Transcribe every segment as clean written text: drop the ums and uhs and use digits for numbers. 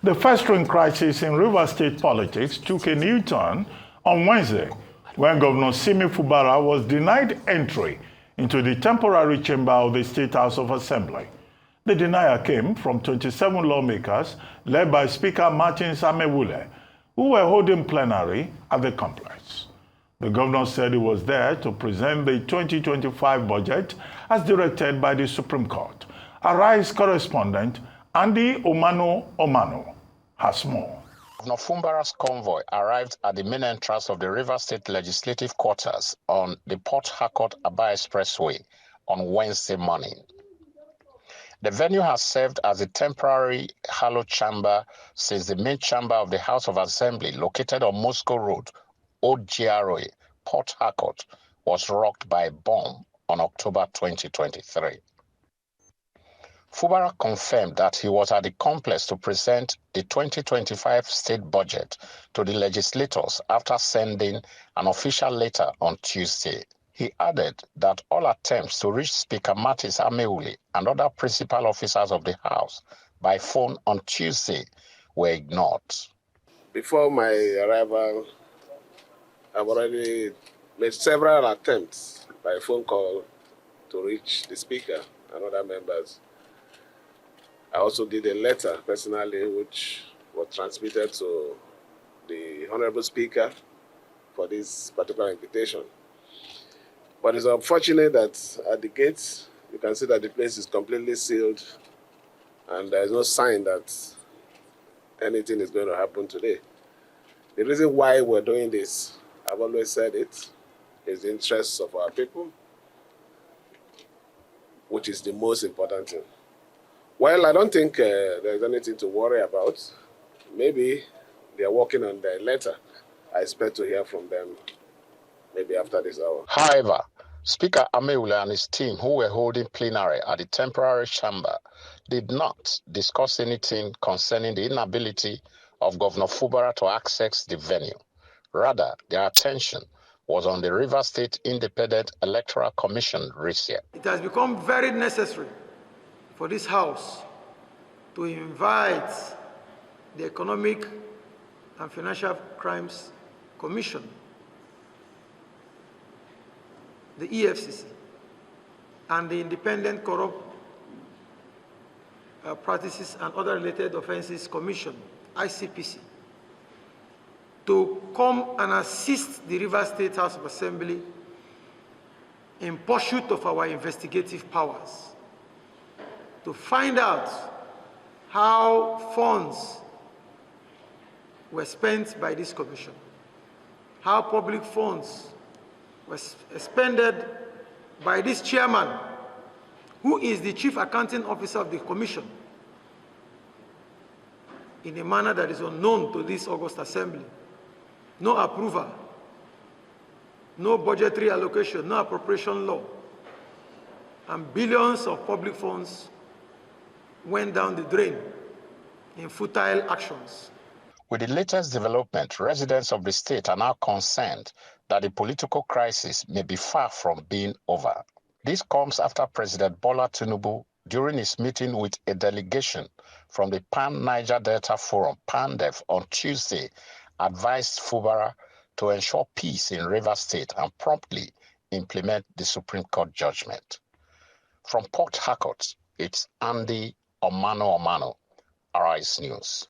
The first-ring crisis in Rivers State politics took a new turn on Wednesday when Governor Sim Fubara was denied entry into the temporary chamber of the State House of Assembly. The denial came from 27 lawmakers led by Speaker Martins Amewule, who were holding plenary at the complex. The governor said he was there to present the 2025 budget as directed by the Supreme Court. Arise correspondent Andy Omano has more. Governor Fubara's convoy arrived at the main entrance of the Rivers State Legislative Quarters on the Port Harcourt-Aba Expressway on Wednesday morning. The venue has served as a temporary hallowed chamber since the main chamber of the House of Assembly, located on Moscow Road, Old GRA, Port Harcourt, was rocked by a bomb on October 2023. Fubara confirmed that he was at the complex to present the 2025 state budget to the legislators after sending an official letter on Tuesday. He added that all attempts to reach Speaker Martins Amewule and other principal officers of the House by phone on Tuesday were ignored. Before my arrival, I've already made several attempts by phone call to reach the Speaker and other members. I also did a letter personally which was transmitted to the Honorable Speaker for this particular invitation. But it's unfortunate that at the gates, you can see that the place is completely sealed and there's no sign that anything is going to happen today. The reason why we're doing this, I've always said it, is the interests of our people, which is the most important thing. Well, I don't think there's anything to worry about. Maybe they're working on their letter. I expect to hear from them maybe after this hour. However, Speaker Amewule and his team, who were holding plenary at the temporary chamber, did not discuss anything concerning the inability of Governor Fubara to access the venue. Rather, their attention was on the Rivers State Independent Electoral Commission RISIA. It has become very necessary for this House to invite the Economic and Financial Crimes Commission, the EFCC, and the Independent Corrupt Practices and Other Related Offences Commission, ICPC, to come and assist the Rivers State House of Assembly in pursuit of our investigative powers, to find out how funds were spent by this commission, how public funds were expended by this chairman, who is the chief accounting officer of the commission, in a manner that is unknown to this August Assembly. No approval, no budgetary allocation, no appropriation law, and billions of public funds went down the drain in futile actions. With the latest development, residents of the state are now concerned that the political crisis may be far from being over. This comes after President Bola Tinubu, during his meeting with a delegation from the Pan-Niger Delta Forum, PANDEF, on Tuesday, advised Fubara to ensure peace in Rivers State and promptly implement the Supreme Court judgment. From Port Harcourt, it's Andy Omano, Arise News.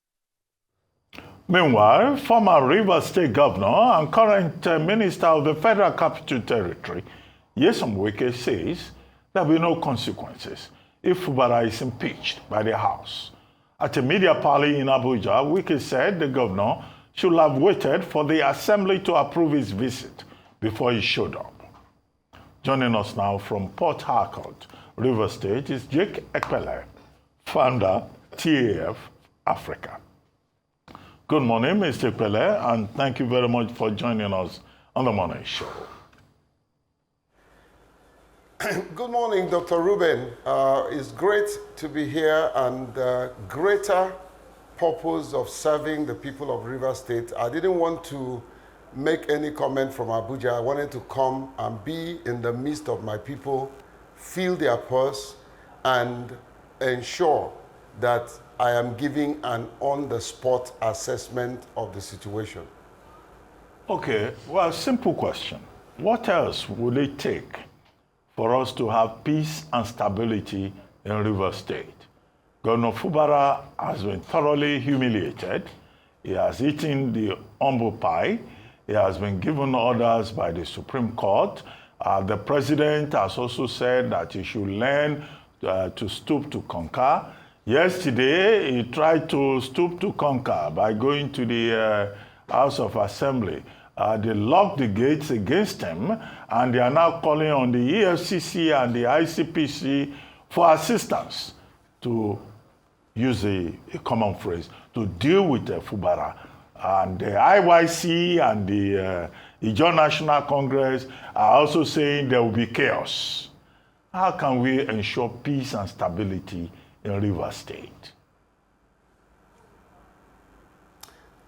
Meanwhile, former Rivers State Governor and current Minister of the Federal Capital Territory, Nyesom Wike, says there will be no consequences if Fubara is impeached by the House. At a media parley in Abuja, Wike said the governor should have waited for the Assembly to approve his visit before he showed up. Joining us now from Port Harcourt, Rivers State, is Jake Epelle, founder, TAF Africa. Good morning, Mr. Epelle, and thank you very much for joining us on the morning show. Good morning, Dr. Ruben. It's great to be here, and greater purpose of serving the people of Rivers State. I didn't want to make any comment from Abuja. I wanted to come and be in the midst of my people, feel their pulse, and ensure that I am giving an on-the-spot assessment of the situation. Okay, well, simple question. What else would it take for us to have peace and stability in Rivers State? Governor Fubara has been thoroughly humiliated. He has eaten the humble pie. He has been given orders by the Supreme Court. The president has also said that he should learn to stoop to conquer. Yesterday, he tried to stoop to conquer by going to the House of Assembly. They locked the gates against him, and they are now calling on the EFCC and the ICPC for assistance to use a common phrase, to deal with Fubara. And the IYC and the Ijaw National Congress are also saying there will be chaos. How can we ensure peace and stability in Rivers State?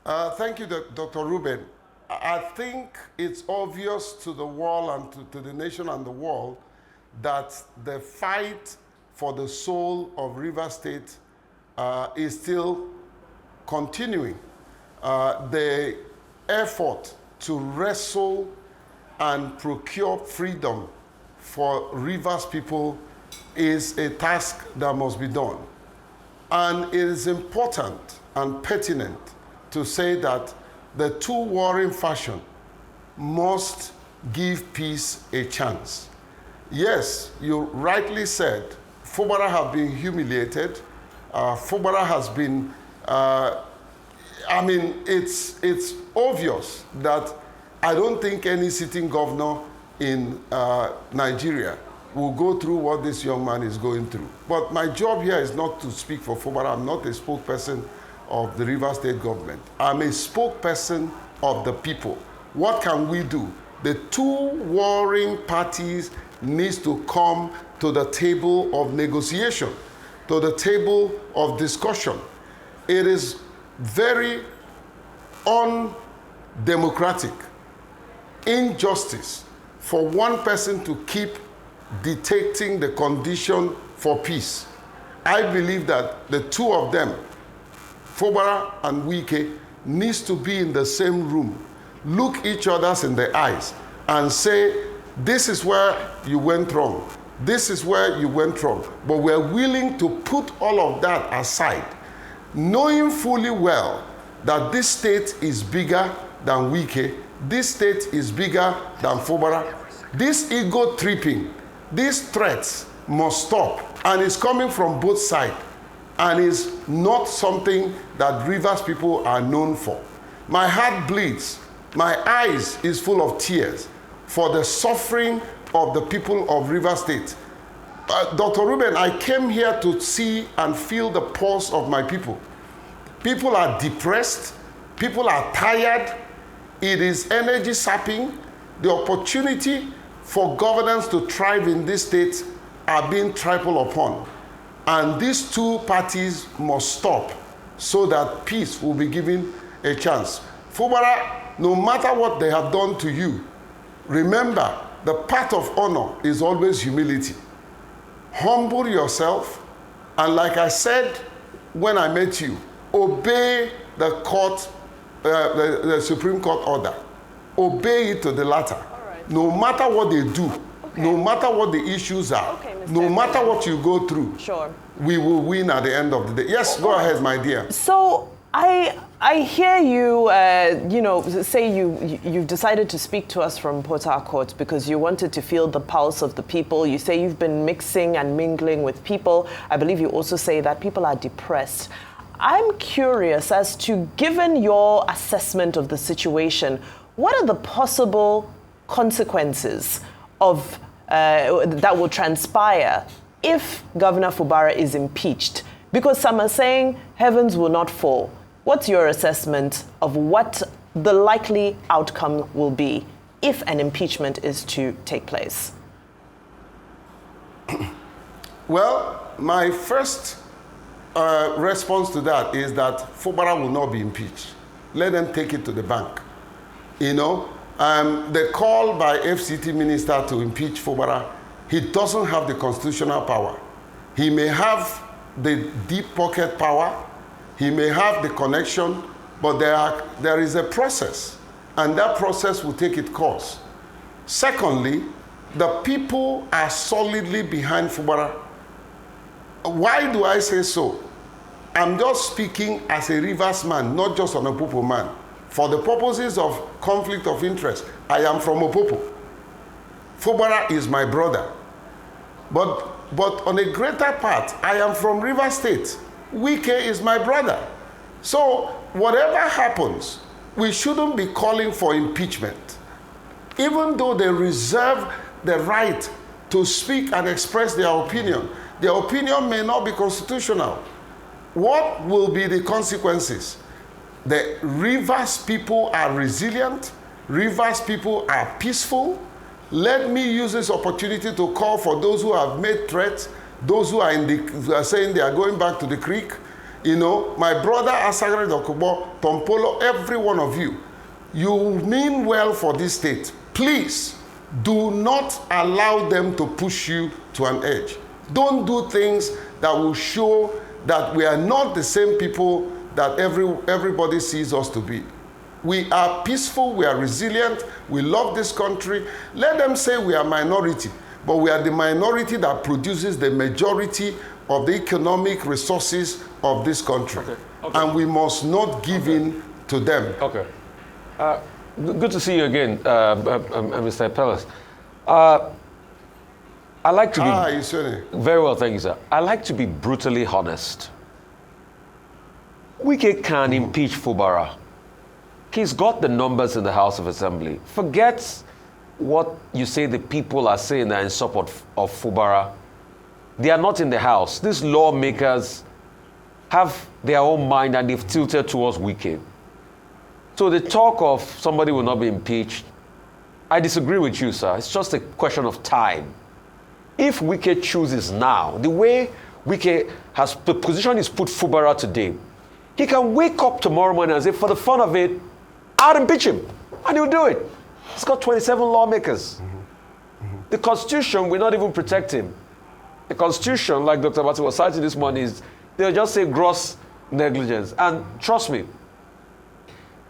Thank you, Dr. Ruben. I think it's obvious to the world and to the nation and the world that the fight for the soul of Rivers State is still continuing. The effort to wrestle and procure freedom for Rivers people is a task that must be done. And it is important and pertinent to say that the two warring factions must give peace a chance. Yes, you rightly said, Fubara have been humiliated. Fubara has been, it's obvious that I don't think any sitting governor in Nigeria will go through what this young man is going through. But my job here is not to speak for Fubara. I'm not a spokesperson of the Rivers State government. I'm a spokesperson of the people. What can we do? The two warring parties needs to come to the table of negotiation, to the table of discussion. It is very undemocratic, injustice for one person to keep dictating the condition for peace. I believe that the two of them, Fubara and Wike, needs to be in the same room, look each other in the eyes and say, this is where you went wrong. This is where you went wrong. But we're willing to put all of that aside, knowing fully well that this state is bigger than Wike, this state is bigger than Fubara. This ego tripping, these threats must stop. And it's coming from both sides. And is not something that Rivers people are known for. My heart bleeds. My eyes is full of tears for the suffering of the people of Rivers State. Dr. Ruben, I came here to see and feel the pulse of my people. People are depressed. People are tired. It is energy sapping. The opportunity for governance to thrive in this state are being trampled upon. And these two parties must stop so that peace will be given a chance. Fubara, no matter what they have done to you, remember the path of honor is always humility. Humble yourself, and like I said when I met you, obey the court, the Supreme Court order. Obey it to the latter. Right. No matter what they do, no matter what the issues are, no matter what you go through, we will win at the end of the day. Yes, go ahead, my dear. So I hear you, say you've decided to speak to us from Port Harcourt because you wanted to feel the pulse of the people. You say you've been mixing and mingling with people. I believe you also say that people are depressed. I'm curious as to, given your assessment of the situation, what are the possible consequences of that will transpire if Governor Fubara is impeached? Because some are saying heavens will not fall. What's your assessment of what the likely outcome will be if an impeachment is to take place? Well, my first response to that is that Fubara will not be impeached. Let them take it to the bank. The call by FCT Minister to impeach Fubara, he doesn't have the constitutional power. He may have the deep pocket power, he may have the connection, but there is a process, and that process will take its course. Secondly, the people are solidly behind Fubara. Why do I say so? I'm just speaking as a Rivers man, not just an Opopo man. For the purposes of conflict of interest, I am from Opopo. Fubara is my brother. But on a greater part, I am from River State. Wike is my brother. So whatever happens, we shouldn't be calling for impeachment. Even though they reserve the right to speak and express their opinion may not be constitutional. What will be the consequences? The Rivers people are resilient. Rivers people are peaceful. Let me use this opportunity to call for those who have made threats, those who are saying they are going back to the creek. You know, my brother Asagre Dokubo, Tompolo, every one of you, you mean well for this state. Please do not allow them to push you to an edge. Don't do things that will show that we are not the same people that everybody sees us to be. We are peaceful, we are resilient, we love this country. Let them say we are minority, but we are the minority that produces the majority of the economic resources of this country. Okay. And we must not give in to them. Okay. Good to see you again, Mr. Epelle. I like to be... Very well, thank you, sir. I like to be brutally honest. Wike can impeach Fubara. He's got the numbers in the House of Assembly. Forget what you say the people are saying that are in support of Fubara. They are not in the House. These lawmakers have their own mind and they've tilted towards Wike. So the talk of somebody will not be impeached, I disagree with you, sir. It's just a question of time. If Wike chooses now, the way Wike has, the position is put Fubara today, he can wake up tomorrow morning and say, for the fun of it, I'll impeach him. And he'll do it. He's got 27 lawmakers. The Constitution will not even protect him. The Constitution, like Dr. Bati was citing this morning, is they'll just say gross negligence. And trust me,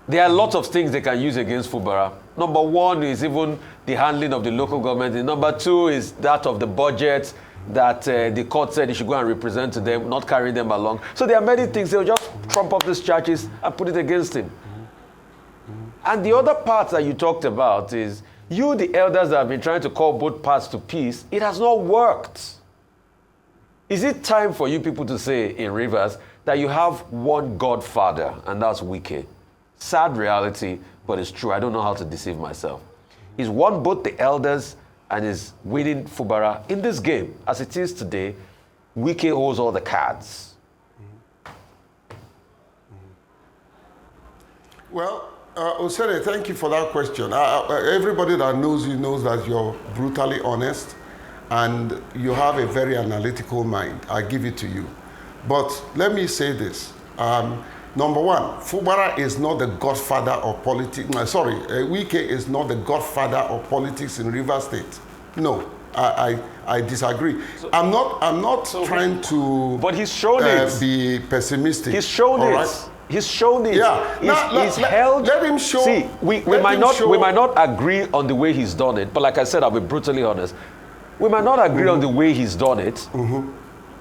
there are a lot of things they can use against Fubara. Number one is even the handling of the local government. And number two is that of the budget that the court said he should go and represent to them, not carry them along. So there are many things. They'll just trump up these charges and put it against him. And the other part that you talked about is you, the elders that have been trying to call both parts to peace, it has not worked. Is it time for you people to say in Rivers that you have one godfather, and that's Wike? Sad reality, but it's true. I don't know how to deceive myself. He's won both the elders and is winning Fubara. In this game, as it is today, Wike holds all the cards. Well, Osere, thank you for that question. Everybody that knows you knows that you're brutally honest and you have a very analytical mind. I give it to you. But let me say this. Number one, Fubara is not the godfather of politics. Wike is not the godfather of politics in River State. No, I disagree. So, I'm not trying to. But he's shown it. Be pessimistic. He's shown it. Right? He's shown it. Yeah. He's held. Let him show. See, we might not agree on the way he's done it. But like I said, I'll be brutally honest. We might not agree on the way he's done it.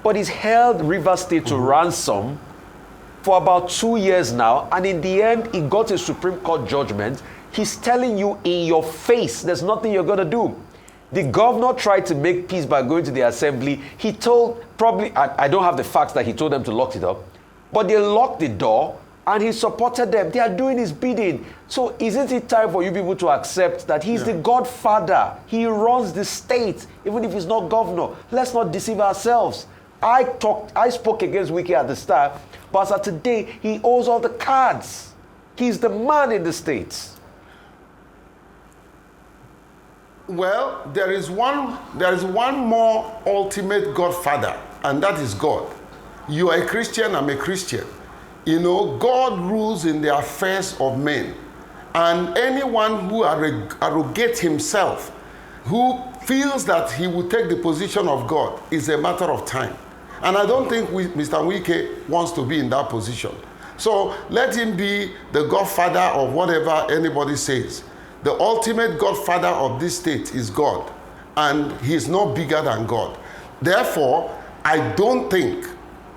But he's held River State to ransom for about 2 years now, and in the end, he got a Supreme Court judgment. He's telling you in your face, there's nothing you're going to do. The governor tried to make peace by going to the assembly. He told, I don't have the facts that he told them to lock it up, but they locked the door, and he supported them. They are doing his bidding. So isn't it time for you people to accept that he's the godfather? He runs the state, even if he's not governor. Let's not deceive ourselves. I spoke against Wike at the start, but as of today, he owes all the cards. He's the man in the States. Well, there is one more ultimate godfather, and that is God. You are a Christian, I'm a Christian. You know, God rules in the affairs of men. And anyone who arrogates himself, who feels that he will take the position of God, is a matter of time. And I don't think Mr. Wike wants to be in that position. So let him be the godfather of whatever anybody says. The ultimate godfather of this state is God, and he is not bigger than God. Therefore, I don't think,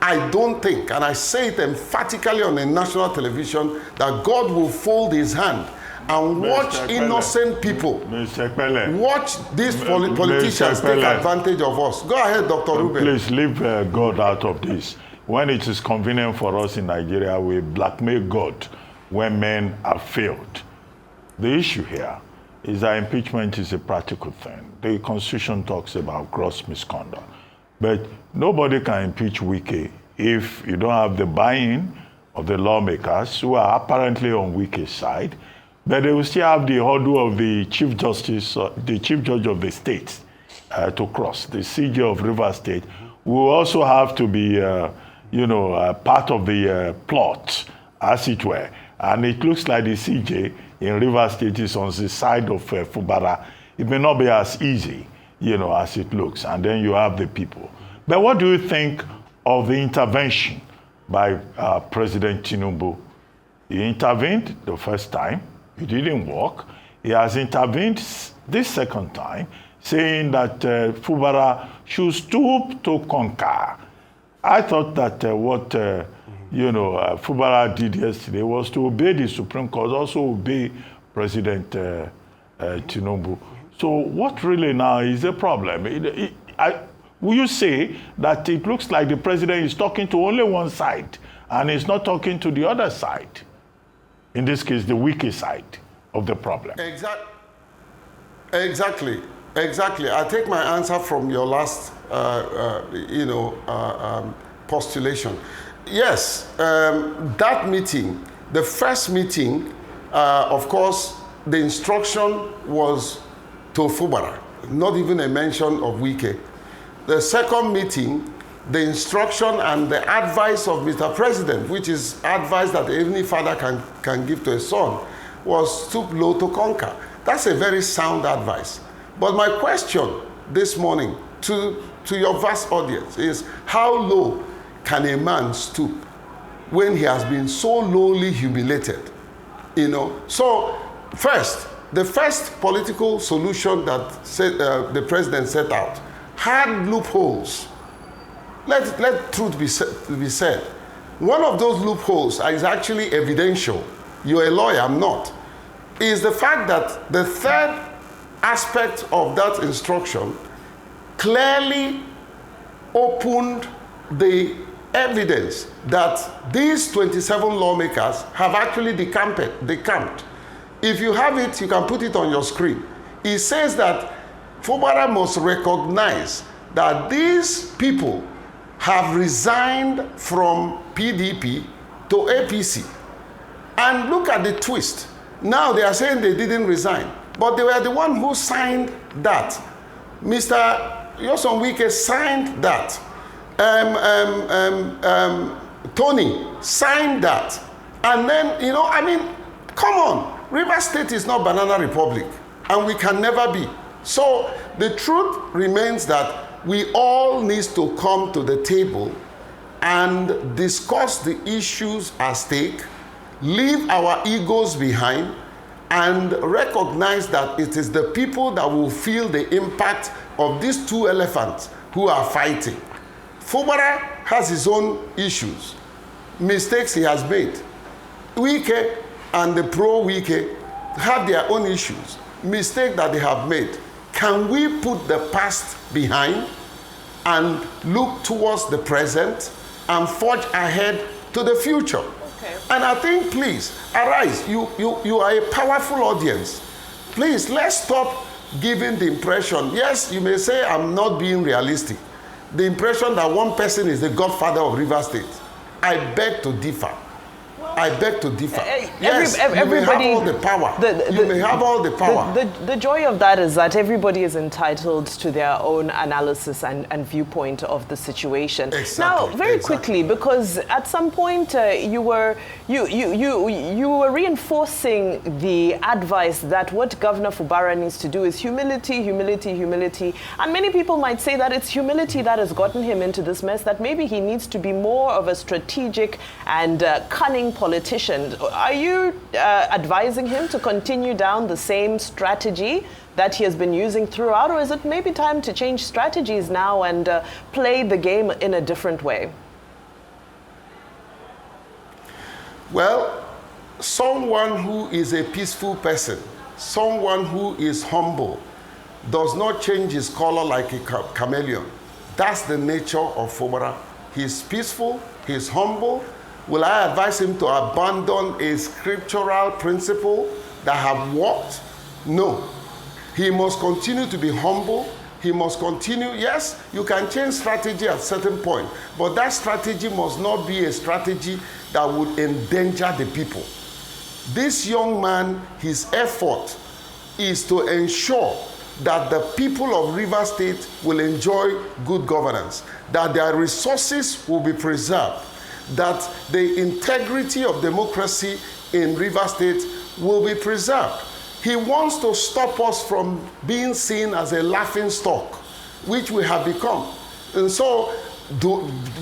and I say it emphatically on a national television, that God will fold his hand and watch innocent people, watch these politicians take advantage of us. Go ahead, Dr. Ruben. Please leave God out of this. When it is convenient for us in Nigeria, we blackmail God when men have failed. The issue here is that impeachment is a practical thing. The Constitution talks about gross misconduct. But nobody can impeach Wike if you don't have the buy-in of the lawmakers who are apparently on Wike's side, but they will still have the hurdle of the Chief Justice, the Chief Judge of the state to cross. The CJ of Rivers State will also have to be, part of the plot, as it were. And it looks like the CJ in Rivers State is on the side of Fubara. It may not be as easy, as it looks. And then you have the people. But what do you think of the intervention by President Tinubu? He intervened the first time. It didn't work. He has intervened this second time, saying that Fubara should stoop to conquer. I thought that what Fubara did yesterday was to obey the Supreme Court, also obey President Tinubu. So what really now is the problem? Will you say that it looks like the president is talking to only one side and is not talking to the other side? In this case, the weaker side of the problem. Exactly. I take my answer from your last, postulation. Yes, that meeting, the first meeting, of course, the instruction was to Fubara, not even a mention of Wike. The second meeting, the instruction and the advice of Mr. President, which is advice that any father can give to a son, was stoop low to conquer. That's a very sound advice. But my question this morning to your vast audience is, how low can a man stoop when he has been so lowly humiliated? So first, the first political solution that the president set out had loopholes. Let truth be said. One of those loopholes is actually evidential. You're a lawyer, I'm not. Is the fact that the third aspect of that instruction clearly opened the evidence that these 27 lawmakers have actually decamped. If you have it, you can put it on your screen. It says that Fubara must recognize that these people have resigned from PDP to APC. And look at the twist. Now they are saying they didn't resign, but they were the one who signed that. Mr. Yoson Wike signed that. Tony signed that. And then, come on. Rivers State is not Banana Republic, and we can never be. So the truth remains that we all need to come to the table and discuss the issues at stake, leave our egos behind, and recognize that it is the people that will feel the impact of these two elephants who are fighting. Fubara has his own issues, mistakes he has made. Wike and the pro-Wike have their own issues, mistakes that they have made. Can we put the past behind and look towards the present and forge ahead to the future? Okay. And I think, please, arise. You are a powerful audience. Please, let's stop giving the impression. Yes, you may say I'm not being realistic. The impression that one person is the godfather of Rivers State. I beg to differ. Well, I beg to differ. Yes, everybody, you may have all the power. You may have all the power. The joy of that is that everybody is entitled to their own analysis and viewpoint of the situation. Exactly. Now, very quickly, because at some point you were reinforcing the advice that what Governor Fubara needs to do is humility, humility, humility. And many people might say that it's humility that has gotten him into this mess, that maybe he needs to be more of a strategic and cunning politician. Are you advising him to continue down the same strategy that he has been using throughout, or is it maybe time to change strategies now and play the game in a different way? Well, someone who is a peaceful person, someone who is humble, does not change his color like a chameleon. That's the nature of Fubara. He's peaceful, he's humble. Will I advise him to abandon a scriptural principle that have worked? No. He must continue to be humble. He must continue. Yes, you can change strategy at a certain point, but that strategy must not be a strategy that would endanger the people. This young man, his effort is to ensure that the people of Rivers State will enjoy good governance, that their resources will be preserved, that the integrity of democracy in Rivers State will be preserved. He wants to stop us from being seen as a laughing stock, which we have become. And so,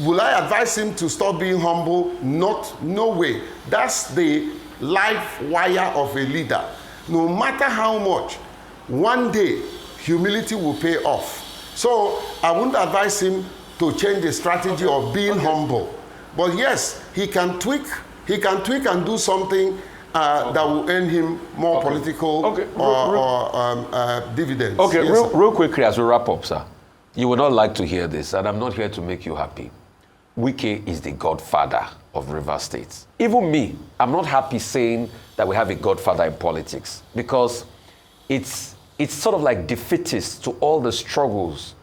will I advise him to stop being humble? No way. That's the life wire of a leader. No matter how much, one day, humility will pay off. So I wouldn't advise him to change the strategy of being humble. But yes, he can tweak and do something that will earn him more political dividends. Okay, yes, real quickly as we wrap up, sir. You will not like to hear this, and I'm not here to make you happy. Wike is the godfather of Rivers State. Even me, I'm not happy saying that we have a godfather in politics, because it's sort of like defeatist to all the struggles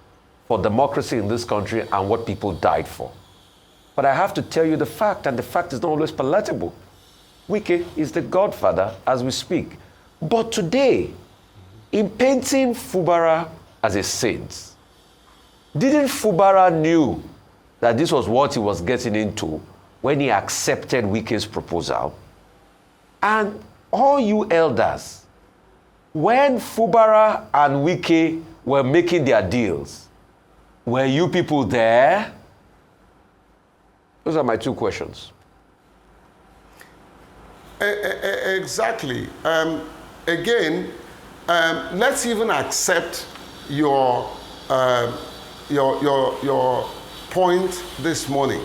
for democracy in this country and what people died for. But I have to tell you the fact, and the fact is not always palatable. Wike is the godfather as we speak. But today, in painting Fubara as a saint, didn't Fubara knew that this was what he was getting into when he accepted Wike's proposal? And all you elders, when Fubara and Wike were making their deals, were you people there? Those are my two questions. Exactly. Again, let's even accept your point this morning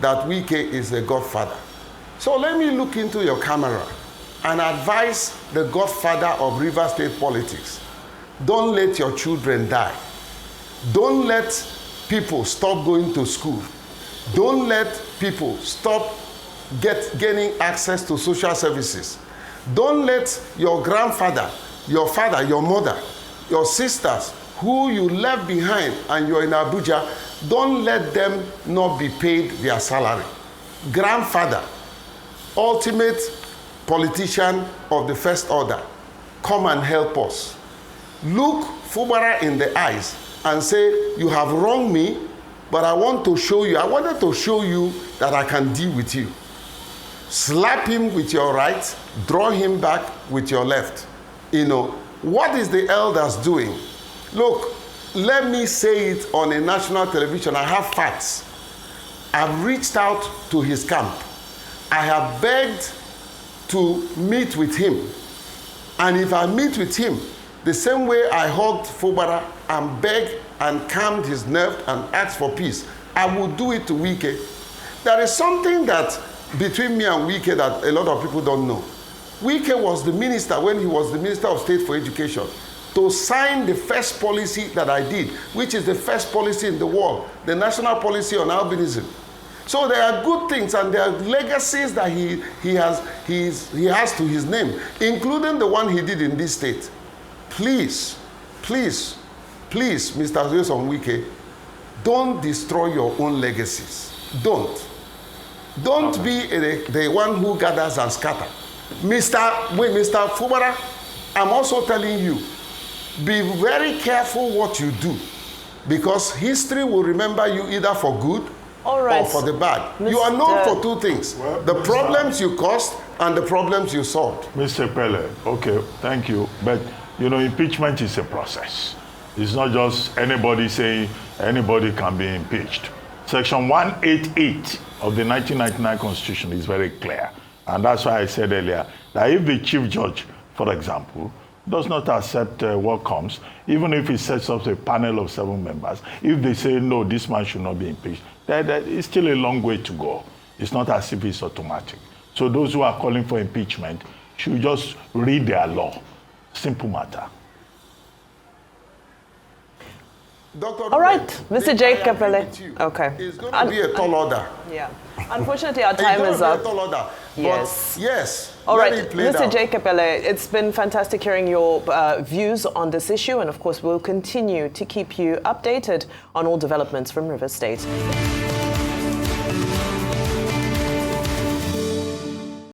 that Wike is the godfather. So let me look into your camera and advise the godfather of Rivers State politics. Don't let your children die. Don't let people stop going to school. Don't let people stop gaining access to social services. Don't let your grandfather, your father, your mother, your sisters, who you left behind and you're in Abuja, don't let them not be paid their salary. Grandfather, ultimate politician of the first order, come and help us. Look Fubara in the eyes and say, you have wronged me, but I wanted to show you that I can deal with you. Slap him with your right, draw him back with your left. You know, what is the elders doing? Look, let me say it on a national television. I have facts. I've reached out to his camp. I have begged to meet with him. And if I meet with him, the same way I hugged Fubara and begged and calmed his nerve and asked for peace, I will do it to Wike. There is something that between me and Wike that a lot of people don't know. Wike was the minister, when he was the Minister of State for Education, to sign the first policy that I did, which is the first policy in the world, the national policy on albinism. So there are good things and there are legacies that he has to his name, including the one he did in this state. Please, please, please, Mr. Wilson Wike, don't destroy your own legacies. Don't. Don't be the one who gathers and scatters. Mr. Fubara, I'm also telling you, be very careful what you do, because history will remember you either for good or for the bad. You are known for two things, the problems you caused and the problems you solved. Mr. Epelle, okay, thank you. But, you know, impeachment is a process. It's not just anybody saying anybody can be impeached. Section 188 of the 1999 Constitution is very clear. And that's why I said earlier that if the chief judge, for example, does not accept what comes, even if he sets up a panel of 7 members, if they say, no, this man should not be impeached, that is still a long way to go. It's not as if it's automatic. So those who are calling for impeachment should just read their law. Simple matter. Dr. All right, Ruben, Mr. Jake Epelle. Okay. It's going to be a tall order. Yeah. Unfortunately, our time is up. It's going to be a tall order. Yes. But yes. All right, Mr. Jake Epelle, it's been fantastic hearing your views on this issue, and of course, we'll continue to keep you updated on all developments from River State.